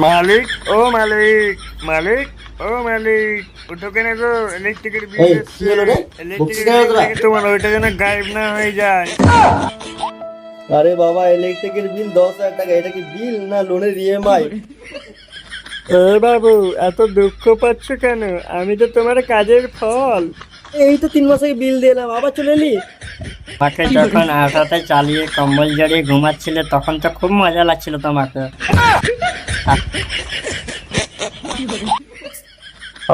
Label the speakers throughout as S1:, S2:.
S1: মালিক, ও মালিক, মালিক, ও মালিক, ওটা কেন গো? ইলেকট্রিকের বিল
S2: এই কি
S1: এসছে।
S2: হলো রে? বকছিস
S1: ইলেকট্রিকের
S2: কেন
S1: বিল
S2: তোরা?
S1: থেকে তোমার ওইটা যেন গায়েব না হয়ে যায়।
S2: আরে বাবা, ইলেকট্রিকের বিল 10,000 টাকা, এটা কি বিল না লোনের ইএমআই?
S1: এ বাবু, এত দুঃখ পাচ্ছ কেন? আমি তো তোমার কাজের ফল।
S2: এই তো 3 মাস আগে বিল দিলাম, আবার চলে এলি?
S3: আমাকে যখন আঠাতে চালিয়ে কম্বল জড়িয়ে ঘুমাচ্ছিলে তখন তো খুব মজা লাগছিল তোমাকে।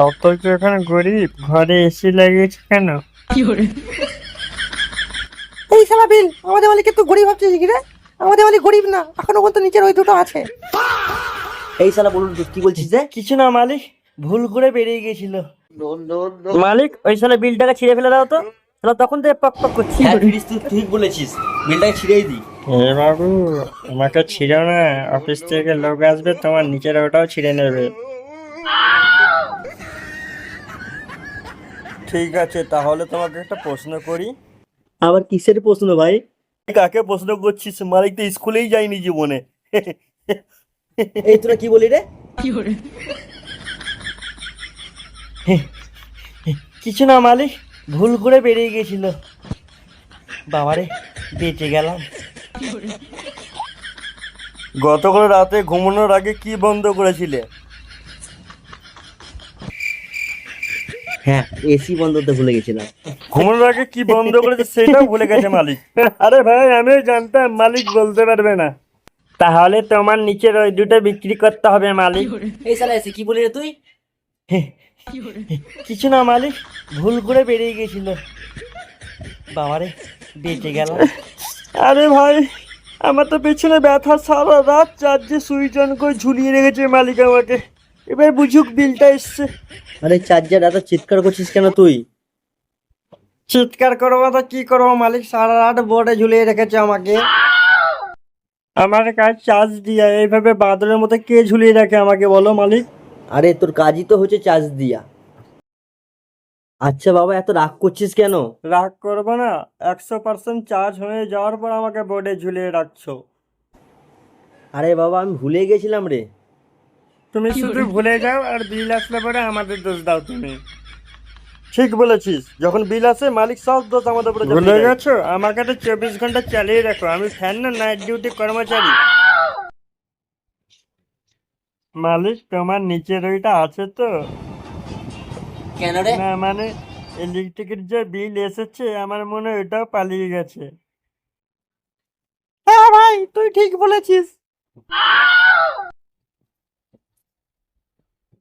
S1: অথচ এখন গরিব, ঘরে এসি লাগিয়েছে কেন?
S4: এই শালা বিল, আমাদের মালিককে তো গরিব ভাবছিস কি রে? আমাদের মালিক গরিব না, এখনো পর্যন্ত নিচের ওই দুটো আছে।
S2: এই শালা বলুন তো, কি বলছিস রে?
S3: কিছু না মালিক, ভুল করে বেরিয়ে গেছিল।
S2: No no no.
S3: মালিক, ওই সালে বিলটাকে ছিঁড়ে ফেলে দাও তো। শালা তখন থেকে পক পক করছি।
S2: হ্যাঁ ফিরিস, তুই ঠিক বলেছিস, বিলটাকে ছিঁড়েই দি।
S1: এ বাবু, আমাকে ছিঁড়ো না, অফিস থেকে লোক আসবে, তোমার নিচের ওটাও ছিঁড়ে নেবে।
S5: ঠিক আছে, তাহলে তোমাকে একটা প্রশ্ন করি।
S2: আবার কিসের প্রশ্ন ভাই?
S5: কাকে প্রশ্ন করছিস? মালিক তো স্কুলেই যায়নি জীবনে।
S2: এই তোরা কি বলি রে?
S3: কিছু না মালিক, ভুল করে বেরিয়ে গেছিল। বাবারে, বেঁচে গেলাম।
S5: গতকাল রাতে ঘুমানোর আগে কি বন্ধ করেছিলে?
S2: হ্যাঁ, এসি বন্ধ করতে ভুলে গেছিলাম।
S5: ঘুমানোর আগে কি বন্ধ করেছে সেটাও ভুলে গেছে মালিক।
S1: আরে ভাই, আমিও জানতাম মালিক বলতে পারবে না। তাহলে তোমার নিচের ওই দুটো বিক্রি করতে হবে মালিক।
S2: এই শালা এসি কি বলি রে তুই?
S3: কিছু না মালিক, ভুল করে বেরিয়ে গেছিল। বাবারে, বেঁচে গেলাম।
S1: আরে ভাই, আমার তো পেছনে ব্যথা, সারা রাত চার্জে সুইচ অন করে ঝুলিয়ে রেখেছে মালিক আমাকে। এবার বুঝুক বিলটা এসছে।
S2: আরে চার্জার, এত চিৎকার করছিস কেন তুই?
S3: চিৎকার করবো তো কি করবো মালিক, সারা রাত বোর্ডে ঝুলিয়ে রেখেছে আমাকে।
S1: আমার কাজ চার্জ দিয়া, এইভাবে বাদরের মতো কে ঝুলিয়ে রাখে আমাকে বলো মালিক?
S2: আরে তোর কাজই তো হচ্ছে চার্জ দিয়া। আচ্ছা বাবা, এত রাগ করছিস কেন?
S1: রাগ করবো না, 100% চার্জ হয়ে যাওয়ার পর আমাকে বোর্ডে ঝুলিয়ে রাখছো।
S2: আরে বাবা, আমি ভুলে গেছিলাম রে।
S1: তুমি শুধু ভুলে যাও আর বিল আসলে পরে আমাদের দোষ দাও তুমি।
S5: ঠিক বলেছিস, যখন বিল আসে মালিক সব দোষ আমাদের উপরে
S1: ভুলে
S5: চাপিয়ে দেয়।
S1: গেছো? আমাকে তো 24 ঘন্টা চালিয়ে রাখো, আমি ফ্যান না নাইট ডিউটি কর্মচারী। মালিক, তোমার নিচের ওইটা আছে তো?
S2: কেন রে?
S1: না মানে, ইলেকট্রিকের যে বিল এসেছে আমার মনে হয় ওটাও পালিয়ে গেছে।
S4: হ্যাঁ ভাই, তুই ঠিক বলেছিস।